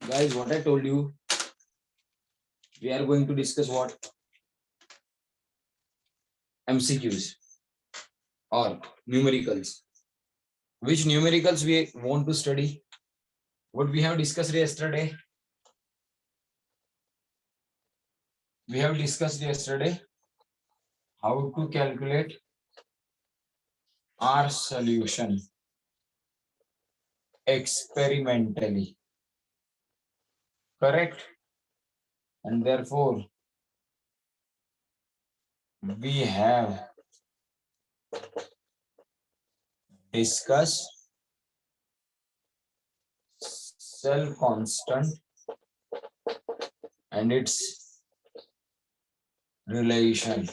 Guys, what I told you, we are going to discuss what? MCQs or numericals. Which numericals we want to study? What we have discussed yesterday? We have discussed yesterday how to calculate R solution experimentally. Correct? And therefore, we have discussed cell constant and its relation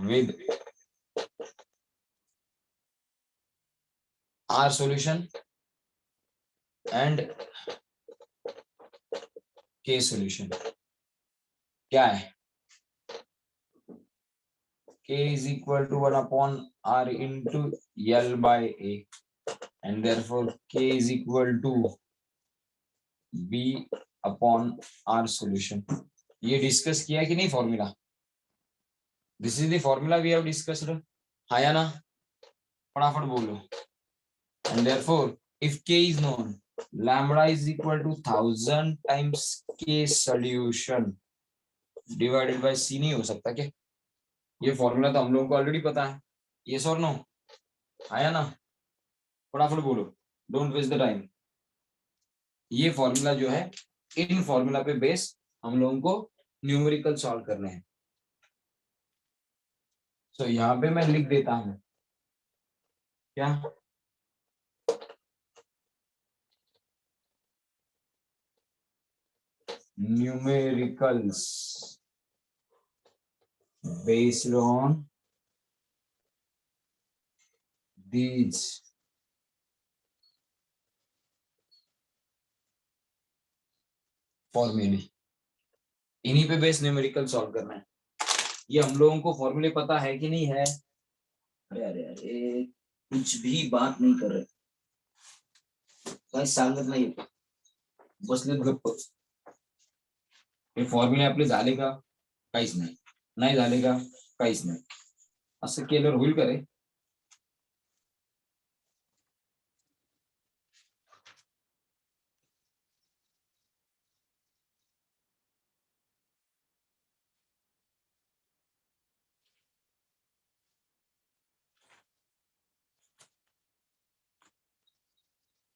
with R solution and K solution. क्या है? K is equal to 1 upon R into L by A, and therefore K is equal to B upon R solution. ये discuss किया कि नहीं formula? This is the formula we have discussed. हाँ या ना? फटाफट बोलो. And therefore, if K is known, lambda is equal to 1000 times K solution divided by C नहीं हो सकता क्या? ये फॉर्मूला तो हम लोगों को ऑलरेडी पता है. यस और नो? आया ना? फटाफट बोलो. Don't waste the time. ये फॉर्मूला जो है, इन फॉर्मूला पे बेस हम लोगों को न्यूमेरिकल सॉल्व करने हैं. सो यहाँ पे मैं लिख देता हूं क्या? न्यूमेरिकल्स based on these फॉर्मूले. इन्हीं पे बेस न्यूमेरिकल सॉल्व करना है. ये हम लोगों को फॉर्मूले पता है कि नहीं है? अरे अरे अरे कुछ भी बात नहीं कर रहे. काय सांगत नाही, बसलेत गप्प. हे फॉर्म्युले आपले झाले का? काहीच नाही. नाही झाले का? काहीच नाही. असं केल्यावर होईल का रे?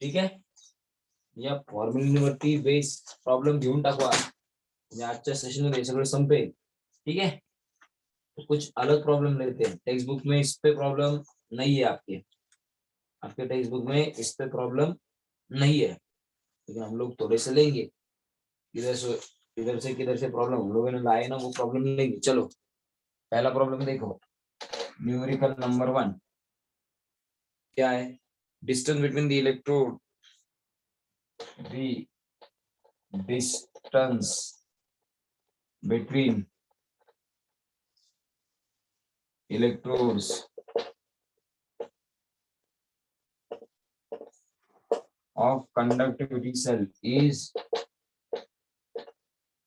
ठीक आहे. या फॉर्म्युलेवरती बेस प्रॉब्लेम घेऊन टाकू. आजच्या सेशन मध्ये सगळं संपेल. ठीक है. तो कुछ अलग प्रॉब्लम लेते हैं. टेक्स्ट बुक में इस पे प्रॉब्लम नहीं है. आपके टेक्स्ट बुक में इस पे प्रॉब्लम नहीं है, लेकिन हम लोग थोड़े से लेंगे. इधर से किधर से प्रॉब्लम हम लोगों ने लाए ना, वो प्रॉब्लम लेंगे. चलो पहला प्रॉब्लम देखो. न्यूमेरिकल नंबर 1 क्या है? Distance between the electrode. The distance between electrodes of conductivity cell is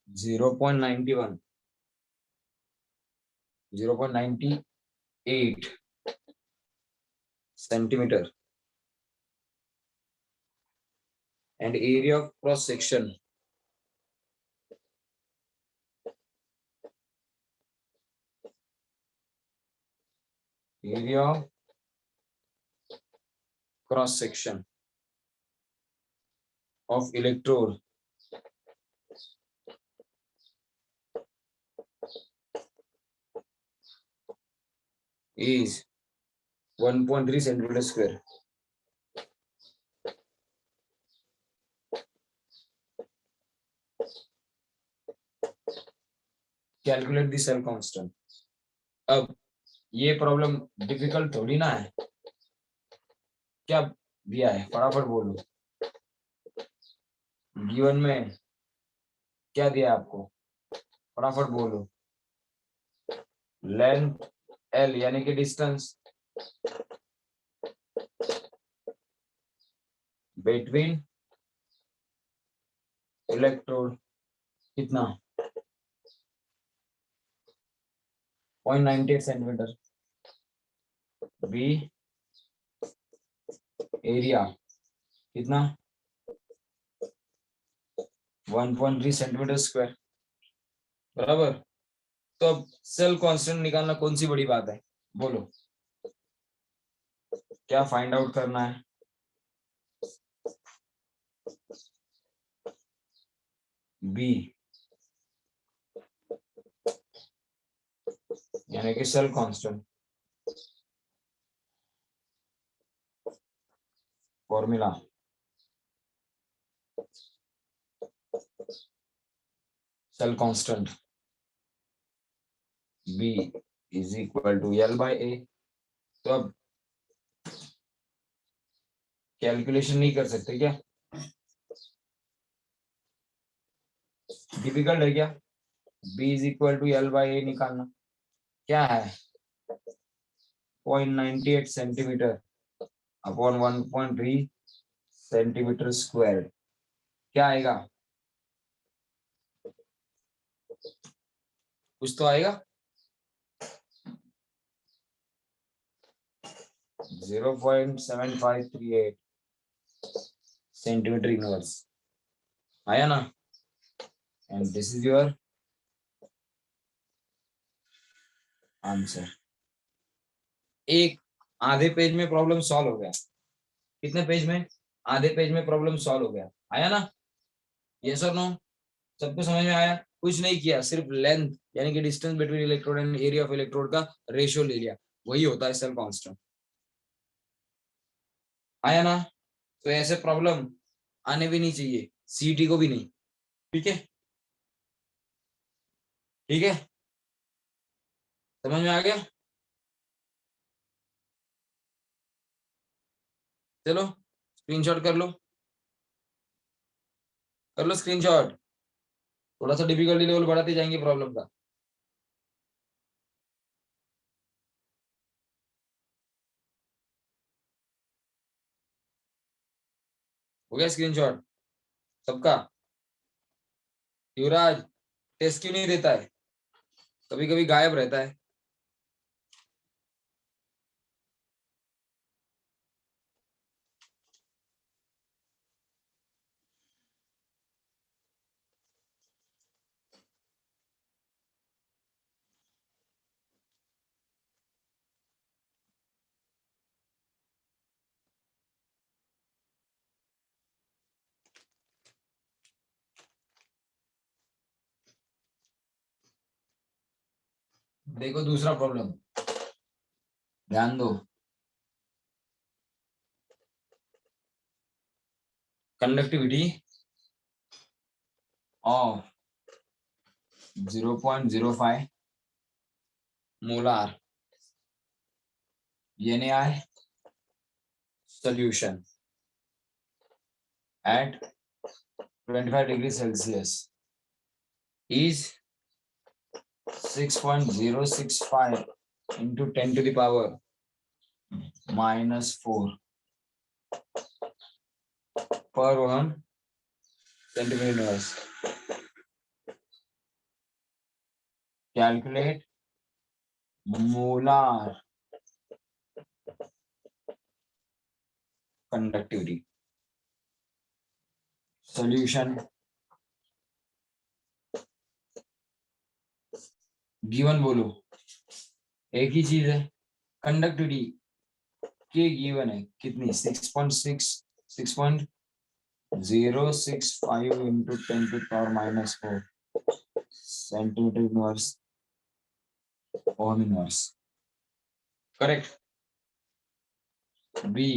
0.91, 0.98 centimeter, and area of cross section of electrode is 1.3 centimeter square. Calculate the cell constant. अब ये problem difficult थोड़ी ना है. क्या दिया है? फटाफट बोलो. गिवन में क्या दिया आपको? फटाफट बोलो. लेंथ L यानी कि डिस्टेंस बिटवीन इलेक्ट्रोड कितना 0.98 सेंटीमीटर, बी एरिया कितना 1.3 सेंटीमीटर स्क्वायर, बराबर। तो अब सेल कांस्टेंट निकालना कौन सी बड़ी बात है, बोलो क्या फाइंड आउट करना है। बी यानी कि cell constant, formula cell constant B is equal to L by A. तो अब कैलकुलेशन नहीं कर सकते क्या, डिफिकल्ट है क्या, B is equal to L by A निकालना, क्या है 0.98 सेंटीमीटर अपॉन 1.3 सेंटीमीटर स्क्वायर, क्या आएगा, कुछ तो आएगा 0.7538 सेंटीमीटर इनवर्स आया ना, and this is your answer. एक आधे पेज में प्रॉब्लम सॉल्व हो गया, कितने पेज में, आधे पेज में प्रॉब्लम सॉल्व हो गया, आया ना, यस और नो, सबको समझ में आया, कुछ नहीं किया, सिर्फ लेंथ यानी कि distance between electrode and area of electrode का रेशियो ले लिया, वही होता है सेल कांस्टेंट, आया ना। तो ऐसे प्रॉब्लम आने भी नहीं चाहिए, सीटी को भी नहीं, ठीक है, ठीक है, समझ में आ गया, चलो स्क्रीनशॉट कर लो स्क्रीनशॉट, थोड़ा सा डिफिकल्टी लेवल बढ़ाते जाएंगे प्रॉब्लम का। हो गया स्क्रीनशॉट सबका, युवराज टेस्ट क्यों नहीं देता है, कभी कभी गायब रहता है। देखो दूसरा प्रॉब्लम, ध्यान दो, conductivity of 0.05 molar NaI solution at 25 degrees Celsius is 6.065 into 10 to the power -4 per 1 centimeter inverse. Calculate molar conductivity. Solution given बोलो, एक ही चीज है, कंडक्टिविटी के गिवन है कितनी 6.065 into 10 to the power -4 centimetre inverse ohm inverse, correct. B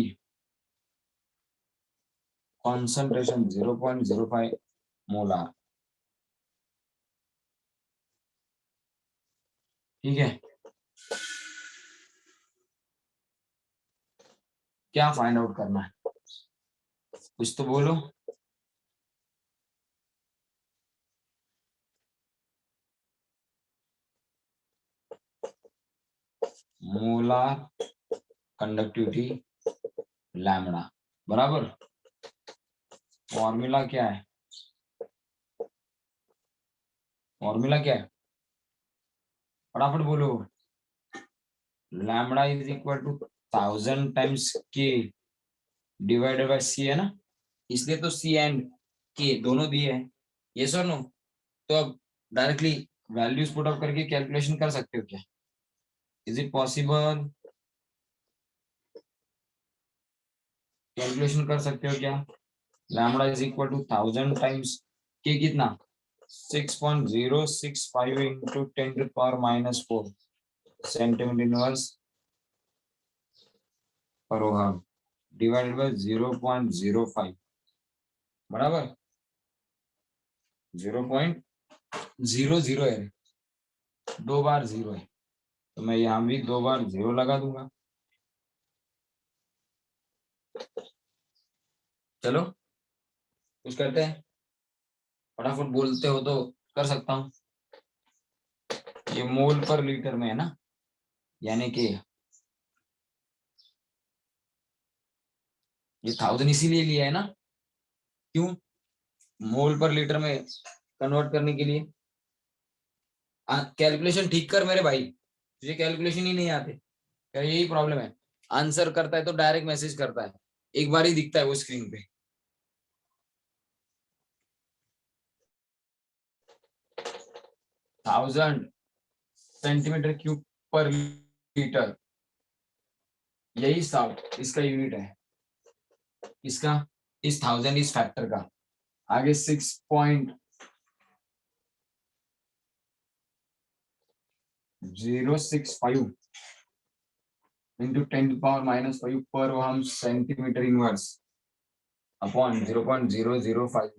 concentration 0.05 molar, ठीक है, क्या फाइंड आउट करना है, कुछ तो बोलो, मोलार कंडक्टिविटी लैम्बडा, बराबर, फॉर्मूला क्या है फॉर्मूला क्या है, फटाफट बोलो। Lambda is equal to 1000 times के डिवाइडेड बाय सी है ना, इसलिए तो सी एंड के दोनों दिए हैं, यस और नो। तो अब डायरेक्टली वैल्यूज पुट अप करके कैलकुलेशन कर सकते हो क्या, इज इट पॉसिबल, कैलकुलेशन कर सकते हो क्या। Lambda is equal to 1000 times के कितना 6.065 इंटू 10⁻⁴ सेंटीमीटर इनवर्स पर ओहम डिवाइडेड बाय 0.05 बराबर 0.00 है, 2 बार 0 है, तो मैं यहाँ भी 2 बार 0 लगा दूंगा। चलो कुछ करते हैं, फटाफट बोलते हो तो कर सकता हूँ। ये मोल पर लीटर में है ना, यानी कि ये 1000 इसीलिए लिया है ना, क्यों, मोल पर लीटर में कन्वर्ट करने के लिए। कैलकुलेशन ठीक कर मेरे भाई, तुझे कैलकुलेशन ही नहीं आते क्या, यही प्रॉब्लम है। आंसर करता है तो डायरेक्ट मैसेज करता है, एक बार ही दिखता है वो स्क्रीन पे। 1000 सेंटीमीटर क्यूब पर लीटर, यही साउथ इसका यूनिट है, इसका इस 1000 इस फैक्टर का। आगे 6.065 इंटू 10⁻⁵ पर ohm centimetre inverse upon 0.005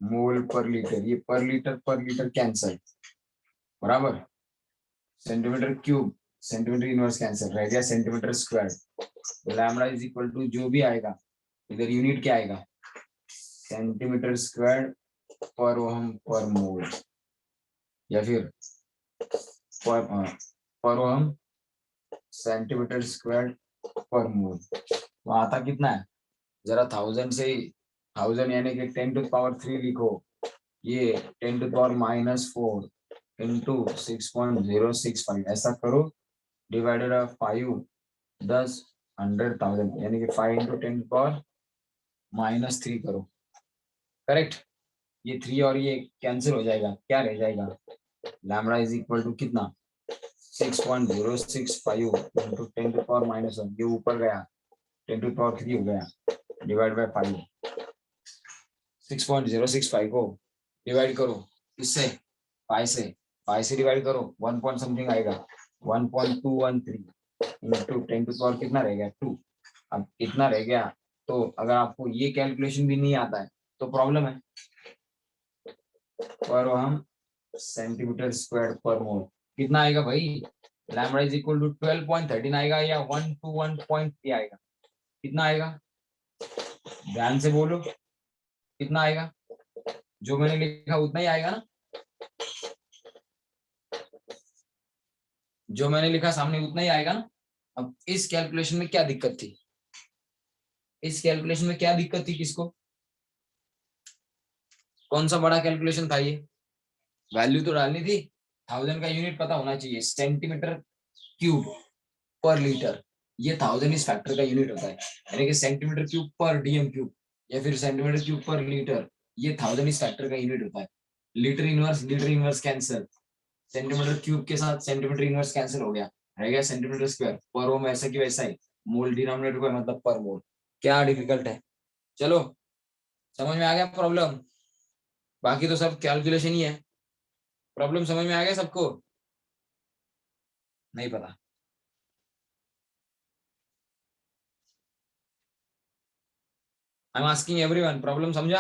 mole पर लीटर। ये पर लीटर कैंसल बराबर सेंटीमीटर इनवर्स कैंसल रह गया centimetre square. Lambda is equal to जो भी आएगा इधर यूनिट क्या आएगा सेंटीमीटर स्क्वायर पर ओहम पर मोल, या फिर पर ओहम सेंटीमीटर स्क्वायर पर मोल। तो आता कितना है जरा 1000 से 1000 यानी कि 10⁻³ लिखो, ये 10⁻⁴ इंटू 6.065 ऐसा करो, डिवाइडेड बाय 5 10 100,000 यानी कि 5 इंटू 10⁻³ करो, करेक्ट। ये 3 और ये कैंसिल हो जाएगा, क्या रह जाएगा लैम्बडा इज इक्वल टू कितना 6.065 इंटू 10⁻⁻⁴, ये ऊपर गया 10⁻³ हो गया डिवाइड बाय 5। 6.065 को डिवाइड करो इससे 5 से, 5 से डिवाइड करो 1 पॉइंट समथिंग आएगा 1.213 इंटू 10⁻, कितना रह गया 2। अब इतना रह गया, तो अगर आपको ये कैलकुलेशन भी नहीं आता है तो प्रॉब्लम है। और हम सेंटीमीटर स्क्वायर पर मोल कितना आएगा भाई, लैम्बडा इज इक्वल टू 12.13 आएगा या 121.3 आएगा, कितना आएगा ध्यान से बोलो, कितना आएगा, जो मैंने लिखा उतना ही आएगा ना, जो मैंने लिखा सामने उतना ही आएगा ना। अब इस कैलकुलेशन में क्या दिक्कत थी, इस कैलकुलेशन में क्या दिक्कत थी किसको, कौन सा बड़ा कैलकुलेशन था ये, वैल्यू तो डालनी थी, 1000 का यूनिट पता होना चाहिए सेंटीमीटर क्यूब पर लीटर, ये 1000 इस फैक्टर का यूनिट होता है, यानी कि सेंटीमीटर क्यूब पर डीएम क्यूब या फिर सेंटीमीटर क्यूब पर लीटर, ये 1000 इस फैक्टर का यूनिट होता है। Litre inverse cancel, centimetre cube के साथ सेंटीमीटर इनवर्स कैंसिल हो गया, रह गया सेंटीमीटर स्क्वायर पर ओम, ऐसा की वैसा ही, मोल डिनोमिनेटर को मतलब पर मोल, क्या डिफिकल्ट है। चलो समझ में आ गया प्रॉब्लम, बाकी तो सब कैलकुलेशन ही है। प्रॉब्लम समझ में आ गया सबको, नहीं पता, I am asking everyone, problem समझा,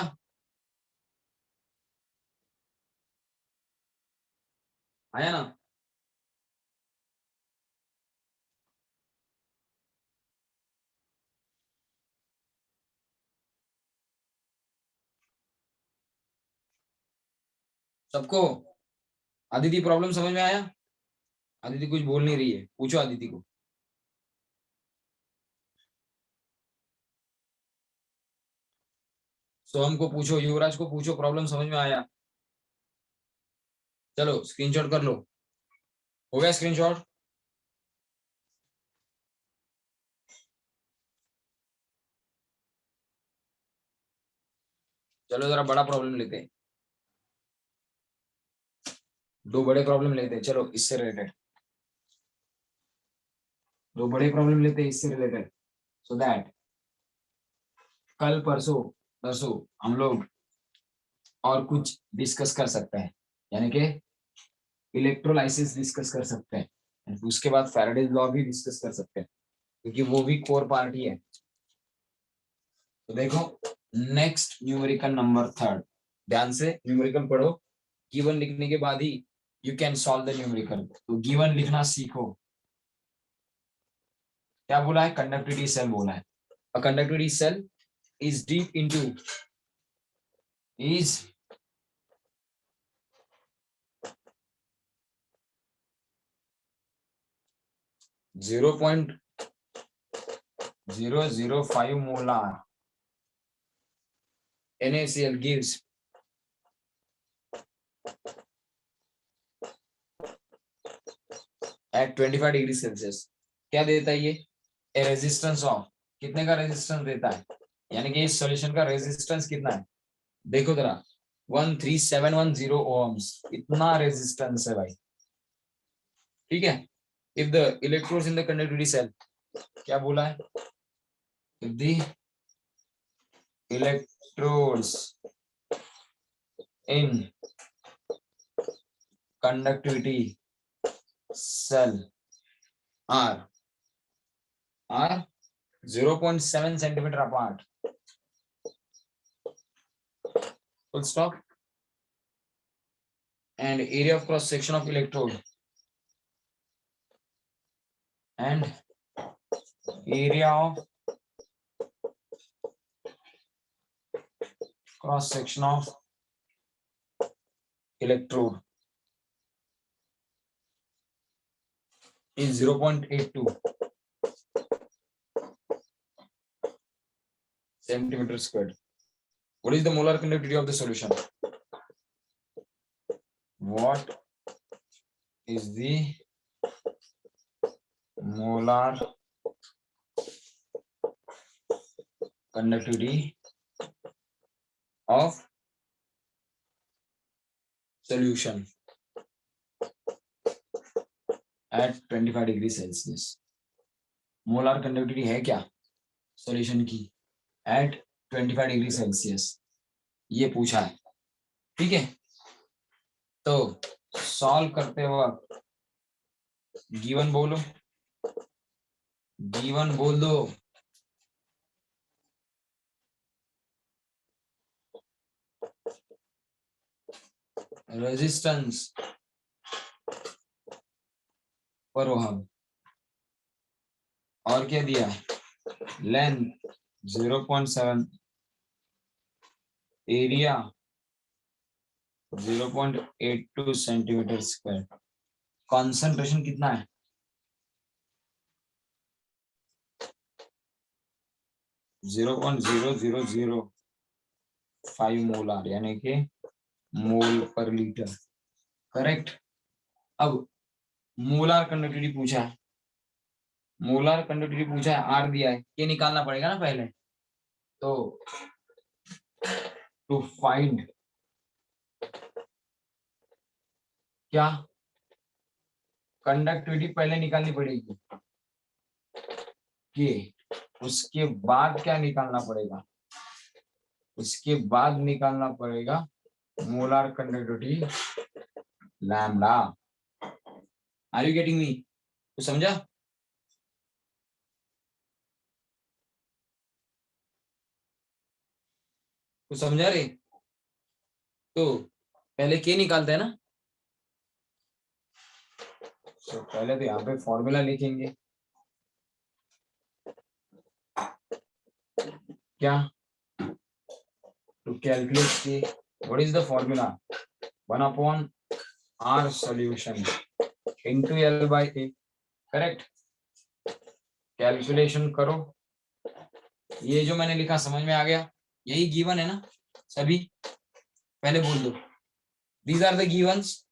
आया ना। सबको अदिति प्रॉब्लम समझ में आया, अदिति कुछ बोल नहीं रही है, पूछो अदिति को। सोहम को पूछो, युवराज को पूछो, प्रॉब्लम समझ में आया। चलो स्क्रीनशॉट कर लो, हो गया स्क्रीनशॉट? चलो जरा बड़ा प्रॉब्लम लेते हैं, दो बड़े प्रॉब्लम लेते हैं, चलो इससे रिलेटेड दो बड़े प्रॉब्लम लेते हैं इससे रिलेटेड, सो दैट कल परसों परसों हम लोग और कुछ डिस्कस कर सकते हैं, यानी कि इलेक्ट्रोलाइसिस डिस्कस कर सकते हैं, उसके बाद फैराडेज लॉ भी डिस्कस कर सकते हैं, क्योंकि वो भी कोर पार्ट ही है। तो देखो नेक्स्ट न्यूमेरिकल नंबर थर्ड, ध्यान से न्यूमेरिकल पढ़ो, गिवन लिखने के बाद ही you can solve the numerical. तो गिवन लिखना सीखो। क्या बोला है? कंडक्टिविटी सेल बोला है। A conductivity cell is deep into is 0.005 molar NaCl gives at 25 degree Celsius. क्या देता है ये? ए रेजिस्टेंस ऑफ, कितने का रेजिस्टेंस देता है, यानी कि इस सॉल्यूशन का रेजिस्टेंस कितना है? देखो जरा 13710 ओम्स, इतना रेजिस्टेंस है भाई, ठीक है। If the electrodes in the conductivity cell, क्या बोला है? इफ द electrodes in conductivity cell are 0.7 centimeter apart, full stop, and area of cross section of electrode and area of cross section of electrode is 0.82 centimeter squared. What is the molar conductivity of the solution? What is the molar conductivity of solution at 25 degree Celsius? Molar conductivity है क्या solution की eight 25 degree Celsius, ये पूछा है, ठीक है। तो solve करते वक्त गिवन बोलो, गिवन बोल दो। रेजिस्टेंस पर ओहम, और क्या दिया? Length 0.7, area 0.82 centimetre square, concentration कितना है? 0.0005 मोलार, यानी कि मोल पर लीटर, करेक्ट। अब मोलार कंडक्टिविटी पूछा है, मोलार कंडक्टिविटी पूछा है, आर दिया है, ये निकालना पड़ेगा ना पहले। तो टू फाइंड क्या कंडक्टिविटी पहले निकालनी पड़ेगी, कि उसके बाद क्या निकालना पड़ेगा? उसके बाद निकालना पड़ेगा molar conductivity lambda. Are you getting me? तो समझा? तो समझा रे? तो पहले के निकालते हैं ना, तो पहले तो यहाँ पे फॉर्मूला लिखेंगे, क्या? टू कैलकुलेट के what is the formula? 1/r solution into L/A, correct. Calculation करो, ये जो मैंने लिखा समझ में आ गया? यही गिवन है ना सभी? पहले बोल दो, दीज आर द गिवंस,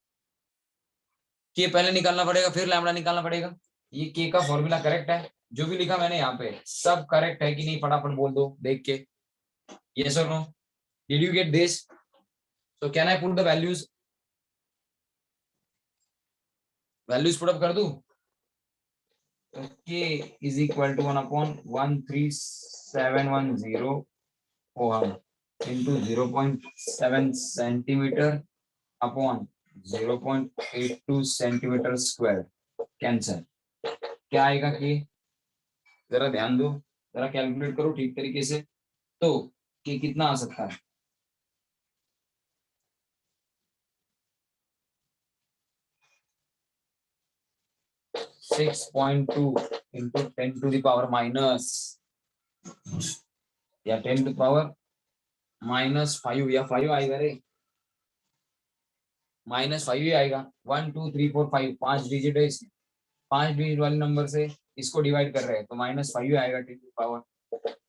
के पहले निकालना पड़ेगा फिर लैम्बडा निकालना पड़ेगा। ये के का फॉर्मूला करेक्ट है, जो भी लिखा मैंने यहाँ पे सब करेक्ट है कि नहीं फटाफट बोल दो देख के, यस और no, did you get this? So can I put the values, values put up कर दूं? k is equal to 1/13710 ohm into 0.7 centimeter upon 0.82 centimeter square cancer. क्या आएगा कि जरा ध्यान दो, जरा कैलकुलेट करो ठीक तरीके से। तो कि कितना आ सकता है? 6.2 into 10 to the power minus या 10 to the power -5 या 5 आएगा रे, -5 ही आएगा। 1 2 3 4 5 5 डिजिट है इसमें, 5 डिजिट वाले नंबर से इसको डिवाइड कर रहे हैं तो -5 आएगा 10 टू पावर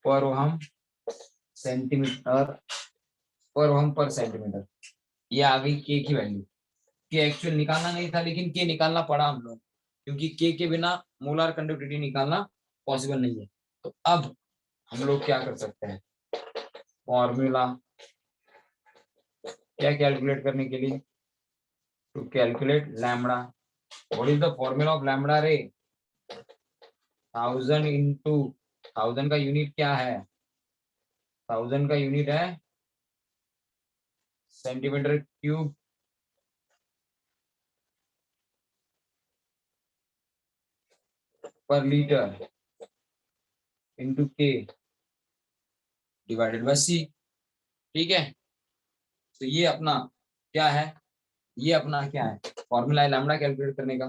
पर ओहम सेंटीमीटर पर ओहम पर सेंटीमीटर। ये आ गई के की वैल्यू। के एक्चुअल निकालना नहीं था लेकिन के निकालना पड़ा हम लोग, क्योंकि के बिना मोलार कंडक्टिविटी निकालना पॉसिबल नहीं है। तो अब हम लोग क्या कर सकते हैं, फॉर्मूला क्या कैलकुलेट करने के लिए, to calculate lambda. What is the formula of lambda रे? 1000 इंटू 1000 का यूनिट क्या है? 1000 का यूनिट है सेंटीमीटर क्यूब पर लीटर इंटू के डिवाइडेड बाय सी। ठीक है, तो ये अपना क्या है, ये अपना क्या है, फॉर्मूला है लैम्बडा कैलकुलेट करने का।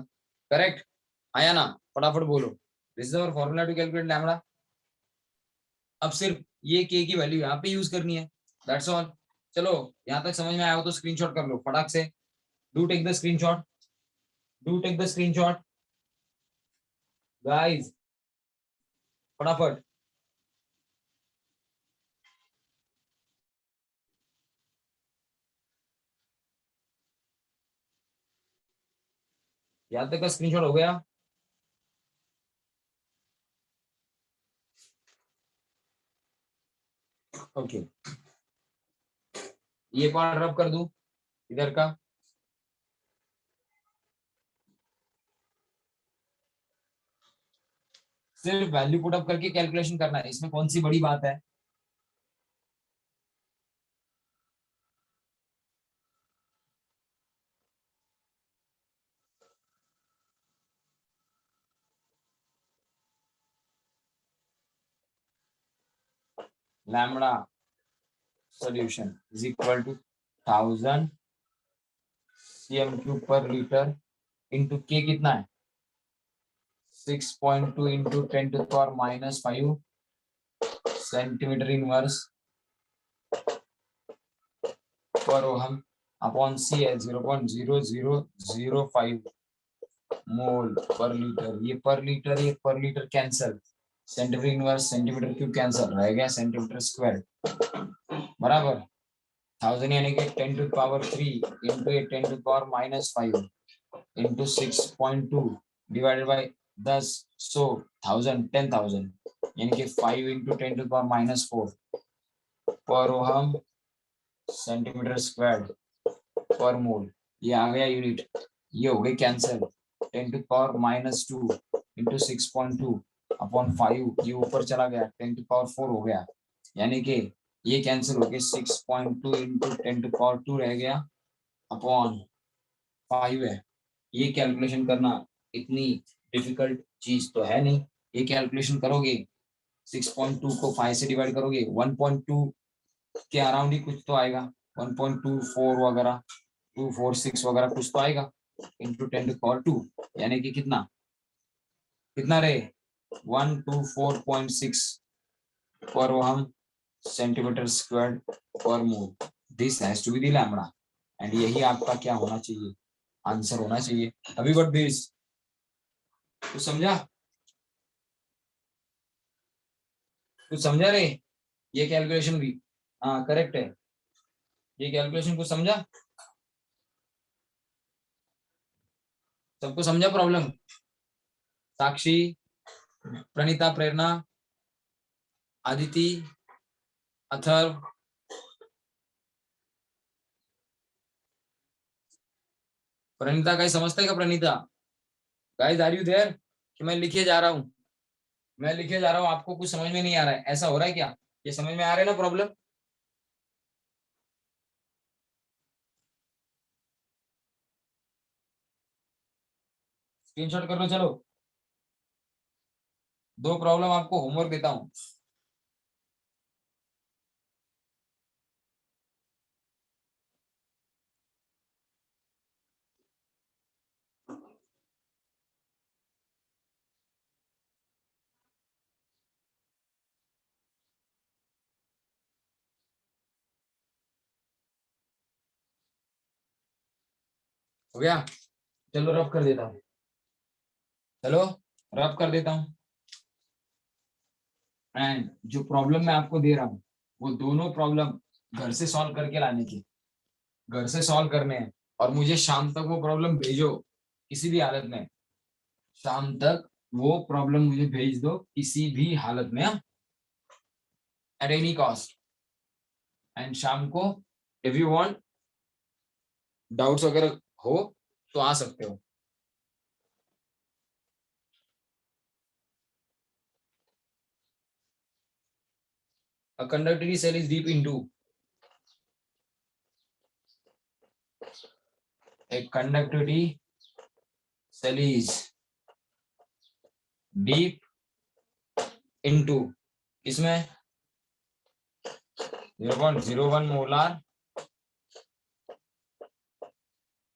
करेक्ट आया ना? फटाफट बोलो, this is our formula to calculate lambda. अब सिर्फ ये के की वैल्यू यहाँ पे यूज करनी है, दैट्स ऑल। चलो यहाँ तक समझ में आया हो तो स्क्रीनशॉट कर लो फटाक से। Do take the screenshot, do take the screenshot guys, फटाफट। यहाँ तक का स्क्रीनशॉट हो गया? ओके, ये पार्ट रब कर दूं इधर का। सिर्फ वैल्यू पुट अप करके कैलकुलेशन करना है, इसमें कौन सी बड़ी बात है। Lambda solution is equal to 1000 cm cube पर लीटर इंटू के कितना है 6.2 into 10 to power -5 centimetre inverse पर ओहम अपॉन सी है 0.0005 मोल पर लीटर। ये पर litre cancel, centimetre inverse centimetre cube cancel, रह गया सेंटीमीटर स्क्वायर बराबर 1000 यानी कि 10 to power 3 into 10 to power -5 into 6.2 divided by 10, so 1000 यानी कि 5 इंटू 10 टू पावर -4 पर ओहम सेंटीमीटर स्क्वायर पर मोल। ये आ गया यूनिट, ये हो गई cancel. 10 to power -2 into 6.2 upon 5, ये ऊपर चला गया 10 टू पावर 4 हो गया, यानी कि ये कैंसिल हो गया 6.2 इंटू 10 टू पावर 2 रह गया अपॉन 5 है। ये कैलकुलेशन करना इतनी डिफिकल्ट चीज तो है नहीं, ये कैलकुलेशन करोगे 6.2 को 5 से डिवाइड करोगे 1.2 के अराउंड ही कुछ तो आएगा, 1.24 वगैरह 246 वगैरह कुछ तो आएगा इंटू 10 टू पावर 2, यानी कि कितना कितना रहे 124.6 पर ओहम सेंटीमीटर स्क्वायर पर mole. This has to be the lambda and यही आपका क्या होना चाहिए, आंसर होना चाहिए। अभी बट दिस कुछ समझा, कुछ समझा रे? ये कैलकुलेशन भी हाँ करेक्ट है, ये कैलकुलेशन कुछ समझा? सबको समझा प्रॉब्लम? साक्षी, प्रणीता, प्रेरणा, आदिति, अथर्व, प्रणीता का समझता है क्या? Praneeta, guys are you there? कि मैं लिखे जा रहा हूँ, मैं लिखे जा रहा हूँ, आपको कुछ समझ में नहीं आ रहा है, ऐसा हो रहा है क्या? ये समझ में आ रहा है ना प्रॉब्लम? स्क्रीनशॉट कर लो। चलो, दो प्रॉब्लम आपको होमवर्क देता हूँ। हो गया? चलो रब कर देता हूँ, चलो रब कर देता हूँ। एंड जो प्रॉब्लम मैं आपको दे रहा हूँ, वो दोनों प्रॉब्लम घर से सॉल्व करके लाने की, घर से सॉल्व करने हैं। और मुझे शाम तक वो प्रॉब्लम भेजो किसी भी हालत में, शाम तक वो प्रॉब्लम मुझे भेज दो किसी भी हालत में, एट एनी कॉस्ट। एंड शाम को इफ यू वांट डाउट्स वगैरह हो तो आ सकते हो। A conductivity cell is deep into a conductivity cell is deep into इसमें 0.01 molar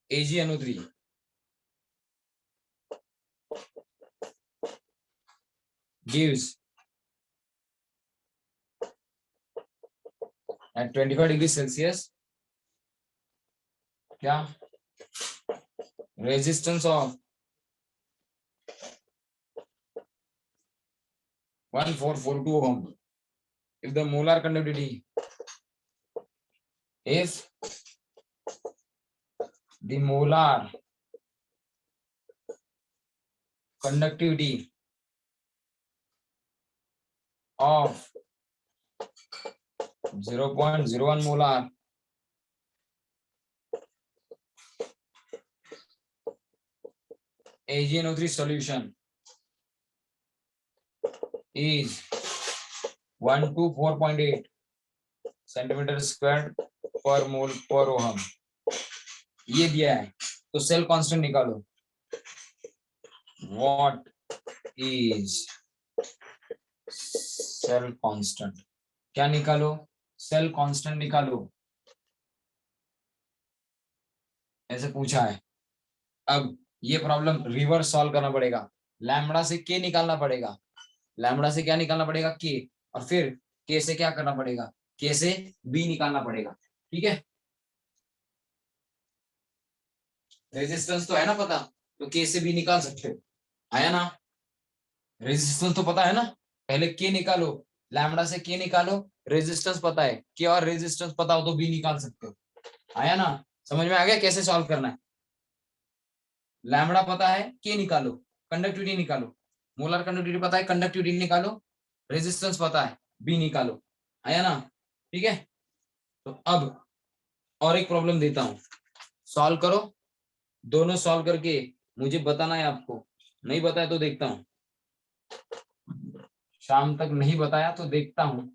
AgNO3 gives at 25 degree Celsius क्या resistance of 1442 ohm if the molar conductivity, if the molar conductivity of 0.01 molar AgNO3 solution is 1 to 4.8 centimetre square पर mole पर ohm, ये दिया है। तो cell constant निकालो। What is cell constant? क्या निकालो? सेल कांस्टेंट निकालो, ऐसे पूछा है। अब ये प्रॉब्लम रिवर्स सॉल्व करना पड़ेगा। लैम्बडा से के निकालना पड़ेगा, लैम्बडा से क्या निकालना पड़ेगा? के। और फिर के से क्या करना पड़ेगा? के से बी निकालना पड़ेगा। ठीक है, रेजिस्टेंस तो है ना पता, तो के से बी निकाल सकते हो। आया ना? रेजिस्टेंस तो पता है ना? पहले के निकालो, लैम्बडा से के निकालो, रेजिस्टेंस पता है, के और रेजिस्टेंस पता हो तो बी निकाल सकते हो। आया ना? समझ में आ गया कैसे सॉल्व करना है? लैम्बडा पता है, के निकालो, कंडक्टिविटी निकालो, मोलर कंडक्टिविटी पता है, कंडक्टिविटी निकालो, रेजिस्टेंस पता है, बी निकालो। आया ना? ठीक है, तो अब और एक प्रॉब्लम देता हूं, सॉल्व करो। दोनों सॉल्व करके मुझे बताना है आपको। नहीं बताया तो देखता हूं, शाम तक नहीं बताया तो देखता हूं।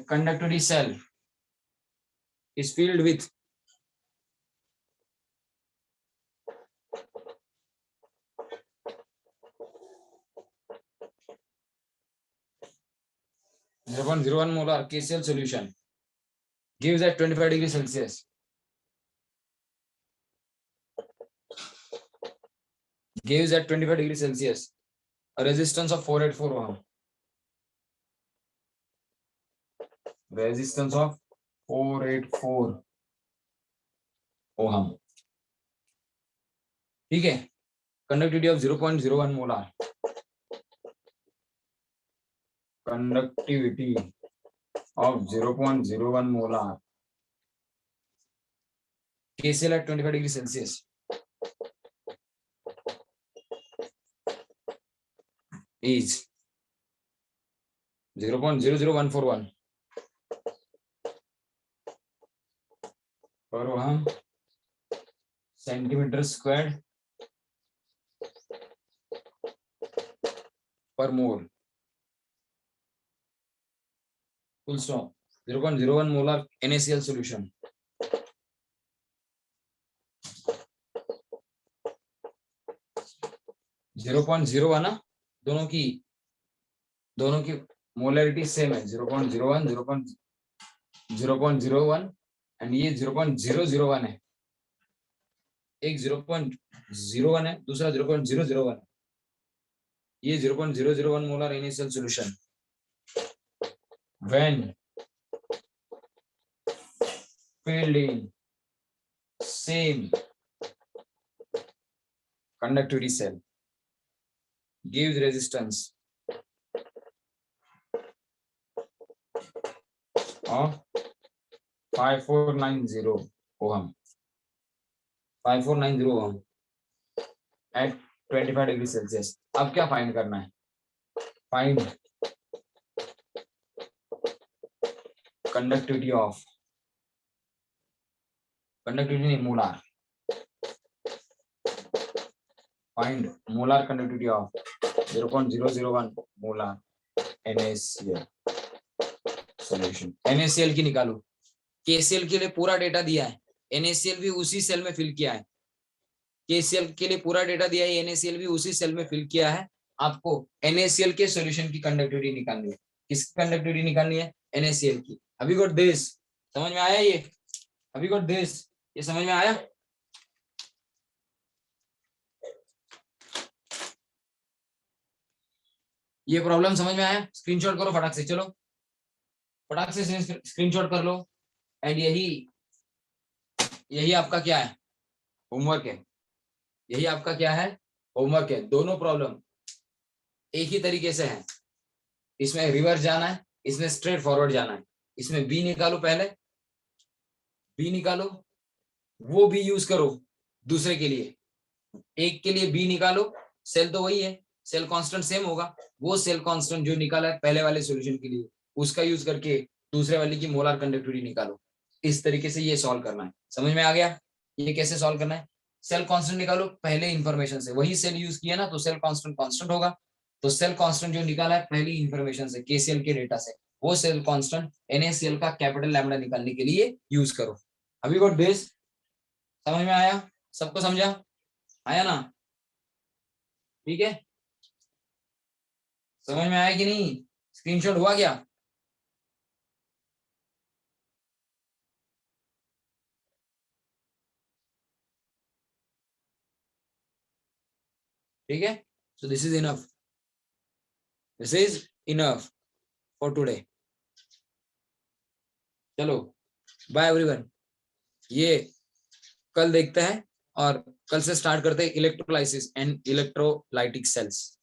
Conductivity cell is filled with 0.01 molar KCl solution gives at 25 degrees Celsius, gives at 25 degrees Celsius a resistance of 484 ohm, resistance of 484 ohm। ठीक है, conductivity of 0.01 molar, conductivity of 0.01 molar KCl at 25 degrees Celsius is 0.00141 पर हम centimetre square पर मोल, full stop. 0.01 molar NaCl solution. Zero point zero one ना, दोनों की molarity same है, 0.01 0.01 and ये 0.001 है, एक 0.01 है, दूसरा 0.001 है, ये 0.001 molar NaCl solution when filled in same conductivity cell gives resistance of 5490 ohm, 5490 ohm at 25 degree Celsius. अब क्या फाइंड करना है? फाइंड कंडक्टिविटी ऑफ, कंडक्टिविटी नहीं molar, find molar conductivity of 0.001 molar NaCl solution. NaCl की निकालो, KCl के लिए पूरा डेटा दिया है, NaCl भी उसी सेल में फिल किया है, KCl के लिए पूरा डेटा दिया है, NaCl भी उसी सेल में फिल किया है। आपको NaCl के सॉल्यूशन की कंडक्टिविटी निकालनी है। किसकी कंडक्टिविटी निकालनी है? NaCl की। अभी गॉट दिस, समझ में आया ये? अभी गॉट दिस, ये समझ में आया? ये प्रॉब्लम समझ में आया? स्क्रीनशॉट करो फटाक से, चलो फटाक से स्क्रीनशॉट कर लो। एंड यही आपका क्या है? होमवर्क है। यही आपका क्या है? होमवर्क है। दोनों प्रॉब्लम एक ही तरीके से है, इसमें रिवर्स जाना है, इसमें स्ट्रेट फॉरवर्ड जाना है। इसमें बी निकालो, पहले बी निकालो, वो बी यूज करो दूसरे के लिए, एक के लिए बी निकालो, सेल तो वही है, सेल कांस्टेंट सेम होगा, वो सेल कांस्टेंट जो निकाला है पहले वाले सॉल्यूशन के लिए उसका यूज करके दूसरे वाले की मोलर कंडक्टिविटी निकालो। इस तरीके से ये सॉल्व करना है। समझ में आ गया ये कैसे सॉल्व करना है? सेल कांस्टेंट निकालो पहले इंफॉर्मेशन से, वही सेल यूज किया ना तो सेल कांस्टेंट कांस्टेंट होगा, तो सेल कांस्टेंट जो निकाला है पहली इंफॉर्मेशन से KCl के डेटा से, वो सेल कांस्टेंट NaCl का कैपिटल लैम्डा निकालने के लिए यूज करो। अभी गॉट दिस? समझ में आया? सबको समझा? आया ना? ठीक है, समझ में आया कि नहीं? स्क्रीनशॉट हुआ क्या? ठीक है, so this is enough, this is enough for today. चलो बाय एवरीवन, ये कल देखते हैं और कल से स्टार्ट करते हैं इलेक्ट्रोलाइसिस एंड इलेक्ट्रोलाइटिक सेल्स।